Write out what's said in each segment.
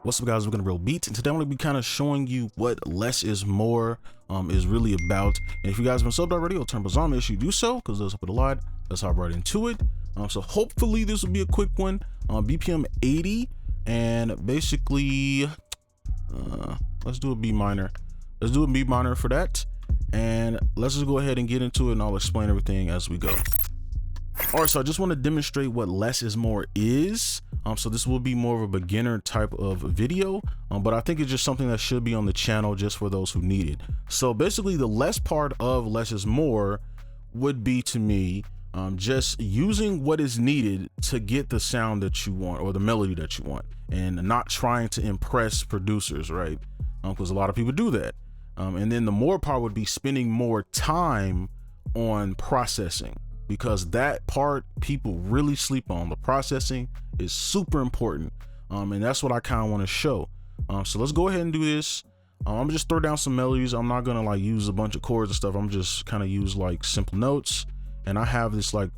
What's up, guys? We're gonna brobeatz, and today I'm gonna be kind of showing you what less is more is really about. And if you guys haven't subbed already or turned bells on, make sure you do so, because those help it a lot. Let's hop right into it. So hopefully this will be a quick one. BPM 80, and basically let's do a B minor. Let's do a B minor for that, and let's just go ahead and get into it, and I'll explain everything as we go. All right, so I just want to demonstrate what less is more is. So this will be more of a beginner type of video, but I think it's just something that should be on the channel just for those who need it. So basically the less part of less is more would be, to me, just using what is needed to get the sound that you want or the melody that you want, and not trying to impress producers, right? Because a lot of people do that. And then the more part would be spending more time on processing, because that part people really sleep on. The processing is super important, and that's what I kind of want to show. So let's go ahead and do this. I'm gonna just throw down some melodies. I'm not gonna like use a bunch of chords and stuff. I'm just kind of use like simple notes, and I have this like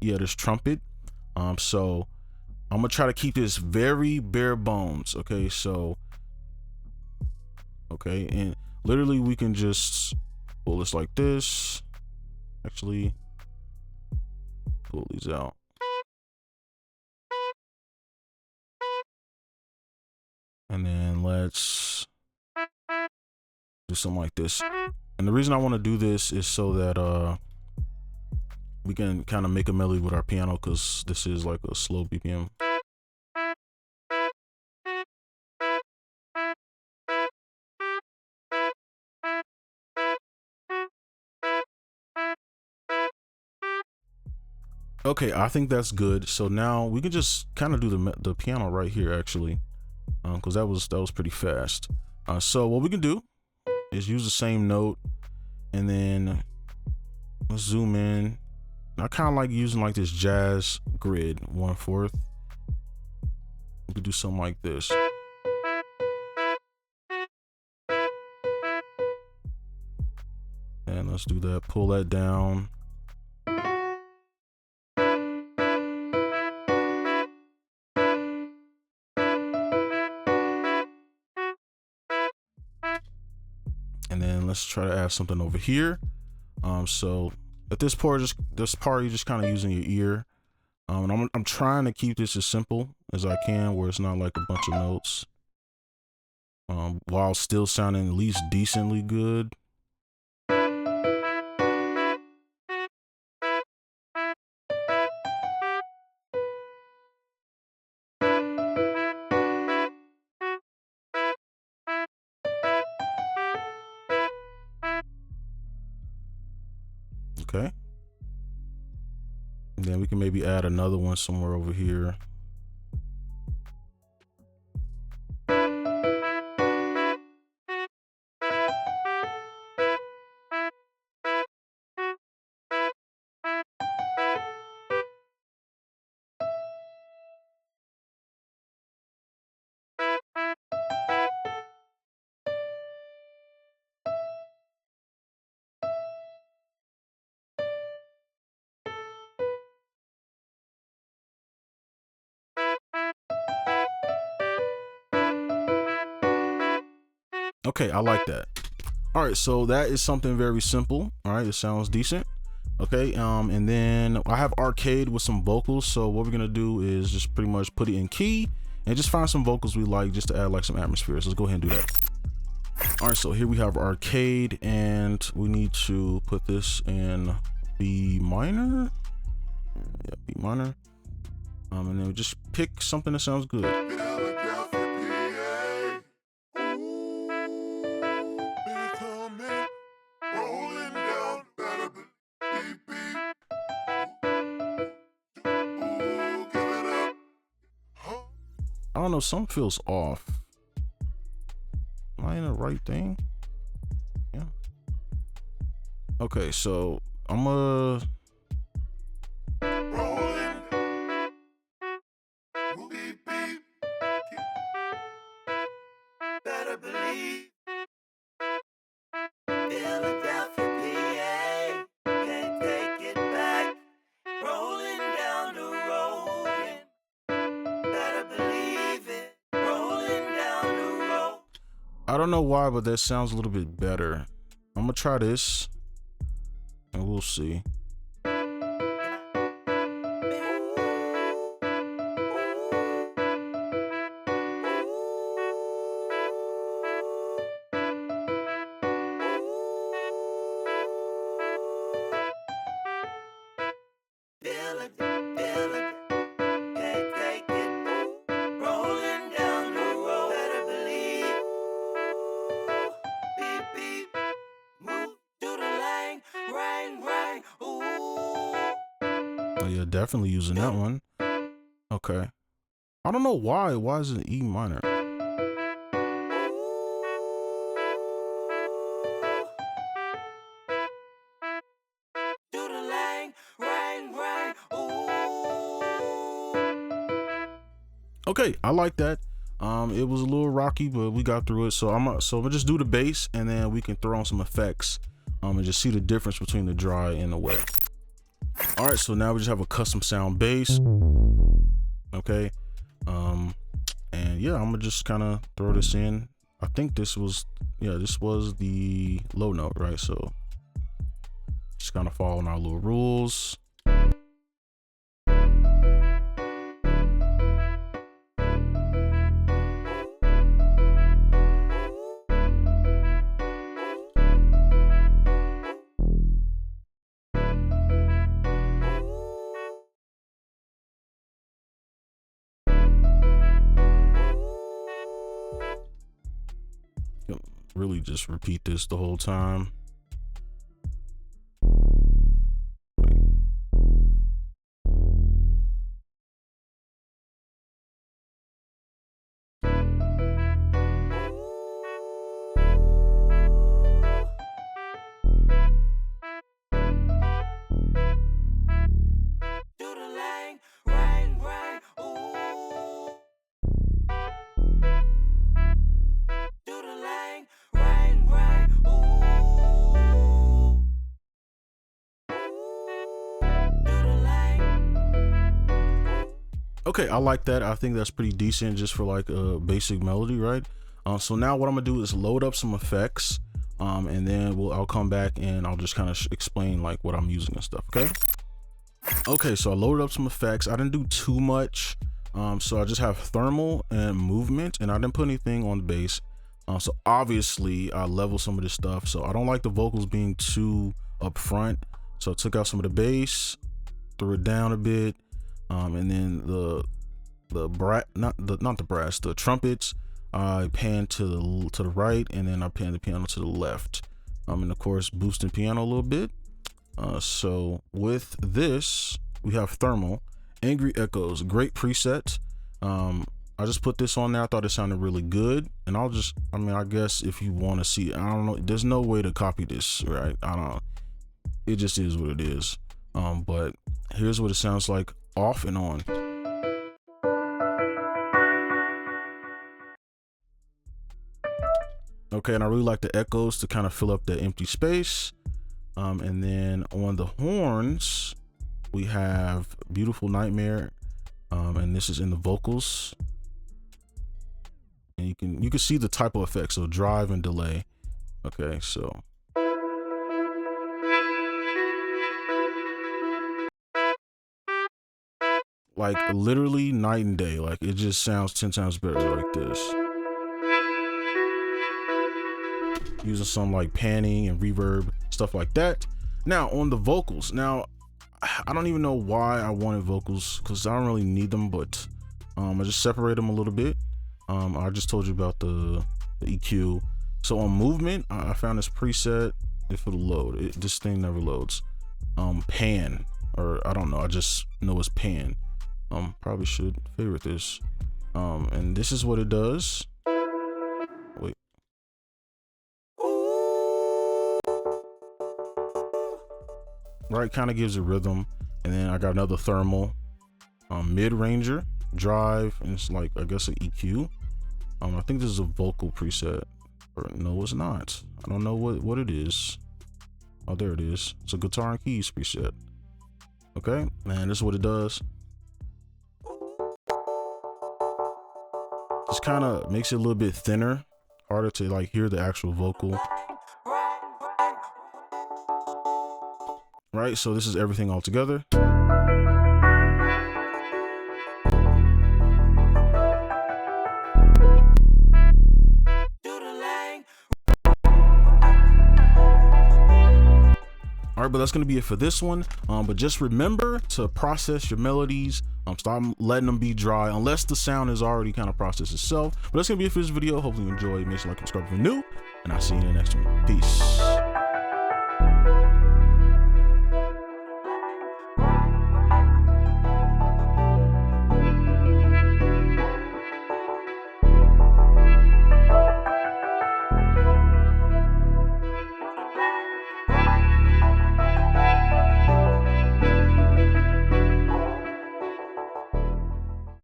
this trumpet. So I'm gonna try to keep this very bare bones. Okay, and literally we can just pull this like this. Actually, pull these out. And then let's do something like this. And the reason I want to do this is so that we can kind of make a melody with our piano, because this is like a slow BPM. Okay, I think that's good. So now we can just kind of do the piano right here, actually, because that was pretty fast. So what we can do is use the same note, and then let's zoom in. I kind of like using like this jazz grid, 1/4. We could do something like this. And let's do that. Pull that down. And then let's try to add something over here. So at this part you're just kind of using your ear. And I'm trying to keep this as simple as I can, where it's not like a bunch of notes, while still sounding at least decently good. Okay. And then we can maybe add another one somewhere over here. Okay, I like that. All right, so that is something very simple. All right, it sounds decent. Okay, and then I have arcade with some vocals. So what we're gonna do is just pretty much put it in key and just find some vocals we like, just to add like some atmosphere. So let's go ahead and do that. All right, so here we have arcade, and we need to put this in B minor. Yeah, B minor. And then we just pick something that sounds good. I don't know, something feels off. Am I in the right thing? Yeah. Okay, so I'm better believe Philadelphia, PA, can't take it back, rolling down the road, better believe it, rolling I don't know why, but that sounds a little bit better. I'm gonna try this and we'll see. Feel it, can't take it. Rolling down the road, better believe. Beep, beep, move to the lane, rain, ooh. Oh yeah, definitely using that one. Okay. I don't know why. Why is it E minor? To the lane, rain, ooh. Okay, I like that. It was a little rocky, but we got through it. So I'm gonna just do the bass, and then we can throw on some effects, and just see the difference between the dry and the wet. All right, so now we just have a custom sound bass. Okay, and yeah, I'm gonna just kind of throw this in. I think this was the low note, right? So just kind of following our little rules. Really just repeat this the whole time. To the lane, rain, ooh. To the lane, rain, ooh. To the lane. Okay, I like that. I think that's pretty decent just for like a basic melody, right? So now what I'm gonna do is load up some effects, and then I'll come back and I'll just kind of explain like what I'm using and stuff. Okay, so I loaded up some effects. I didn't do too much, so I just have thermal and movement, and I didn't put anything on the bass. So obviously I leveled some of this stuff, so I don't like the vocals being too upfront, so I took out some of the bass, threw it down a bit, and then the trumpets, I panned to the right, and then I panned the piano to the left, and of course boosting piano a little bit. So with this, we have thermal, angry echoes, great preset. I just put this on there. I thought it sounded really good, and I guess if you want to see it, I don't know, there's no way to copy this, right? I don't know, it just is what it is. But here's what it sounds like off and on. Okay, and I really like the echoes to kind of fill up that empty space. And then on the horns, we have Beautiful Nightmare, and this is in the vocals. And you can see the type of effect, so drive and delay. Okay, so like literally night and day. Like it just sounds 10 times better like this. Using some like panning and reverb, stuff like that. Now on the vocals, now I don't even know why I wanted vocals, because I don't really need them, but I just separate them a little bit. I just told you about the EQ. So on movement, I found this preset. If it'll load, this thing never loads. Pan, or I don't know, I just know it's pan. Probably should favorite this. And this is what it does. Wait. Right, kind of gives a rhythm. And then I got another thermal, mid-ranger, drive, and it's like, I guess, an EQ. I think this is a vocal preset, or no, it's not. I don't know what it is. Oh, there it is. It's a guitar and keys preset. Okay, and this is what it does. Just kind of makes it a little bit thinner. harder to like hear the actual vocal. Right, so this is everything all together. All right, but that's gonna be it for this one. But just remember to process your melodies. Stop letting them be dry unless the sound is already kind of processed itself. But that's gonna be it for this video. Hopefully you enjoyed. Make sure you like and subscribe if you're new, and I'll see you in the next one. Peace.